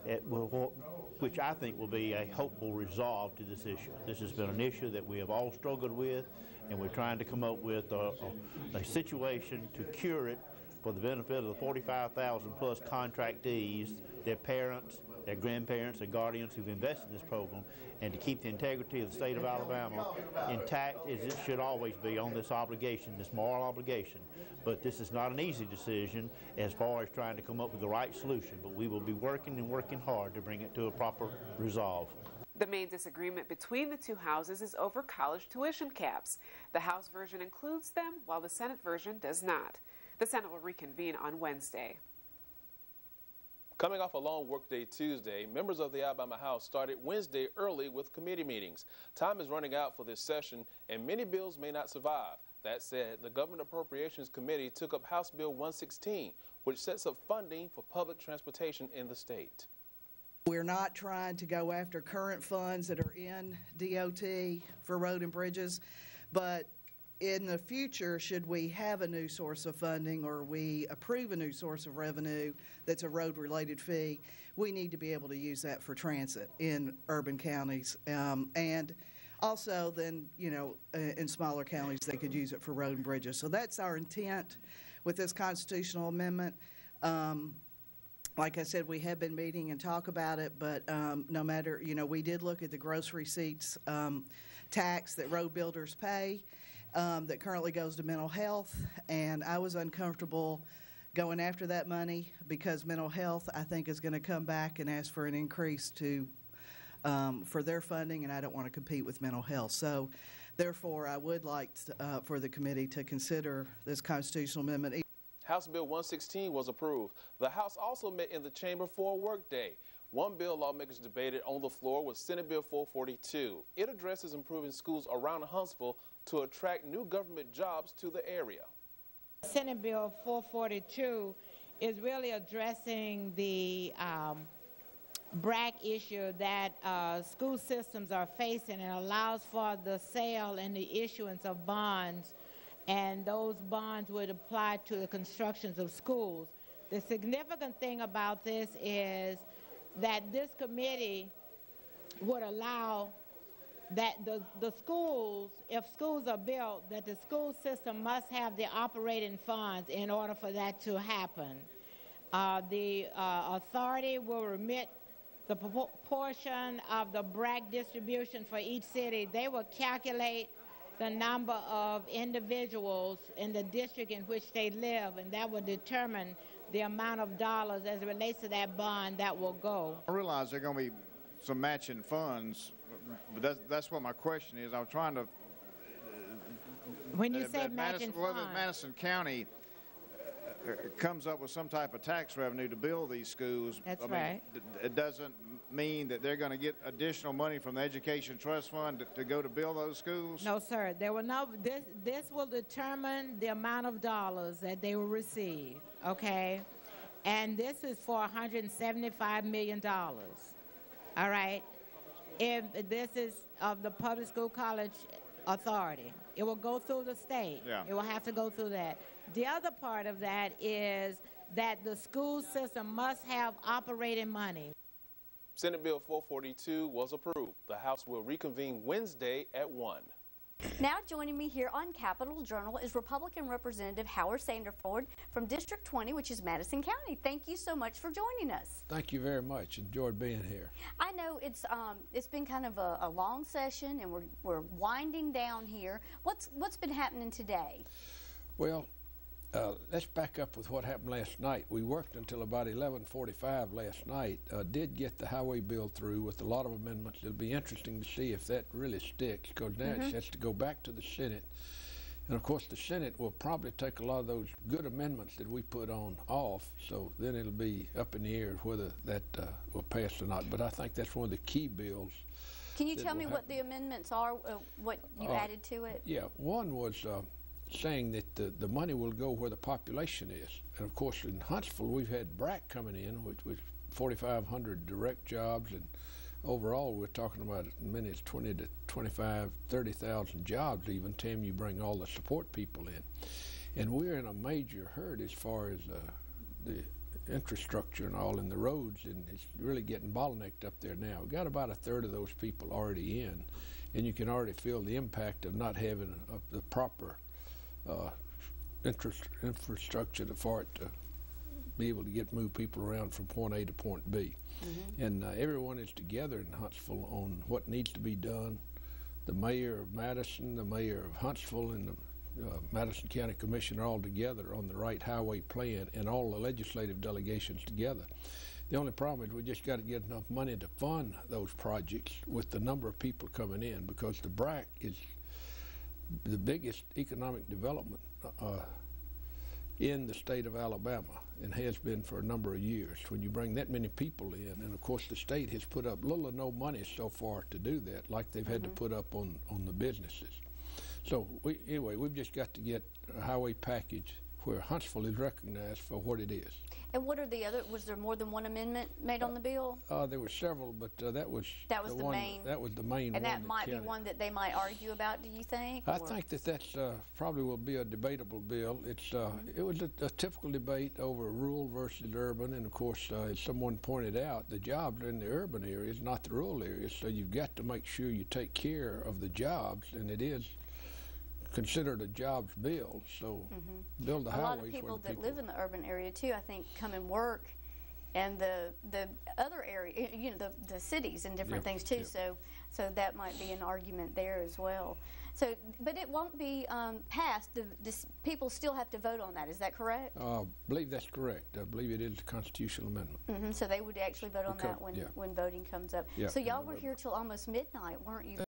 which I think will be a hopeful resolve to this issue. This has been an issue that we have all struggled with, and we're trying to come up with a situation to cure it for the benefit of the 45,000 plus contractees, their parents, their grandparents, their guardians who've invested in this program, and to keep the integrity of the state of Alabama intact as it should always be on this obligation, this moral obligation. But this is not an easy decision as far as trying to come up with the right solution, but we will be working and working hard to bring it to a proper resolve. The main disagreement between the two houses is over college tuition caps. The House version includes them, while the Senate version does not. The Senate will reconvene on Wednesday. Coming off a long workday Tuesday, members of the Alabama House started Wednesday early with committee meetings. Time is running out for this session, and many bills may not survive. That said, the Government Appropriations Committee took up House Bill 116, which sets up funding for public transportation in the state. We're not trying to go after current funds that are in DOT for road and bridges, but in the future, should we have a new source of funding or we approve a new source of revenue that's a road-related fee, we need to be able to use that for transit in urban counties. And also then, you know, in smaller counties, they could use it for road and bridges. So that's our intent with this constitutional amendment. Like I said, we have been meeting and talk about it, but no matter, you know, we did look at the gross receipts tax that road builders pay that currently goes to mental health, and I was uncomfortable going after that money because mental health, I think, is going to come back and ask for an increase to for their funding, and I don't want to compete with mental health. So, therefore, I would like for the committee to consider this constitutional amendment. House Bill 116 was approved. The House also met in the chamber for a work day. One bill lawmakers debated on the floor was Senate Bill 442. It addresses improving schools around Huntsville to attract new government jobs to the area. Senate Bill 442 is really addressing the BRAC issue that school systems are facing, and allows for the sale and the issuance of bonds, and those bonds would apply to the constructions of schools. The significant thing about this is that this committee would allow that the schools, if schools are built, that the school system must have the operating funds in order for that to happen. The authority will remit the portion of the BRAC distribution for each city. They will calculate the number of individuals in the district in which they live, and that will determine the amount of dollars as it relates to that bond that will go. I realize there are going to be some matching funds, but that's what my question is. I'm trying to... When you say matching funds... Whether Madison County comes up with some type of tax revenue to build these schools. That's right. It doesn't mean that they're going to get additional money from the Education Trust Fund to go to build those schools? No, sir. There will no. This will determine the amount of dollars that they will receive. Okay, and this is for $175 million. All right. If this is of the Public School College Authority, it will go through the state. Yeah. It will have to go through that. The other part of that is that the school system must have operating money. Senate Bill 442 was approved. The House will reconvene Wednesday at 1. Now joining me here on Capitol Journal is Republican Representative Howard Sanderford from District 20, which is Madison County. Thank you so much for joining us. Thank you very much. Enjoyed being here. I know it's been kind of a long session, and we're winding down here. What's been happening today? Well, let's back up with what happened last night. We worked until about 11:45 last night. Did get the highway bill through with a lot of amendments. It'll be interesting to see if that really sticks, because now it has to go back to the Senate. And of course, the Senate will probably take a lot of those good amendments that we put on off, so then it'll be up in the air whether that will pass or not. But I think that's one of the key bills. Can you tell me what the amendments are, what you added to it? Yeah, one was saying that the money will go where the population is. And of course, in Huntsville, we've had BRAC coming in, which was 4,500 direct jobs, and overall, we're talking about as many as 20 to 25, 30,000 jobs even time you bring all the support people in. And we're in a major hurt as far as the infrastructure and all in the roads, and it's really getting bottlenecked up there now. We've got about a third of those people already in, and you can already feel the impact of not having the proper infrastructure for it to be able to move people around from point A to point B. And everyone is together in Huntsville on what needs to be done. The mayor of Madison, the mayor of Huntsville, and the Madison County Commission are all together on the right highway plan, and all the legislative delegations together. The only problem is we just got to get enough money to fund those projects with the number of people coming in, because the BRAC is the biggest economic development in the state of Alabama, and has been for a number of years. When you bring that many people in, and of course the state has put up little or no money so far to do that, like they've had to put up on the businesses. So anyway, we've just got to get a highway package where Huntsville is recognized for what it is. And what are the other, was there more than one amendment made on the bill? There were several, but that was the main. That was the main and one. And that might be one that they might argue about, do you think? I think that's probably will be a debatable bill. It's it was a typical debate over rural versus urban, and of course, as someone pointed out, the jobs are in the urban areas, not the rural areas. So you've got to make sure you take care of the jobs, and it is considered a jobs bill, so build the highways. A lot of people that live in the urban area too, I think, come and work, and the other area, you know, the cities and different things too. So that might be an argument there as well. So, but it won't be passed. People still have to vote on that. Is that correct? I believe that's correct. I believe it is a constitutional amendment. So they would actually vote on that when voting comes up. So y'all were here till almost midnight, weren't you?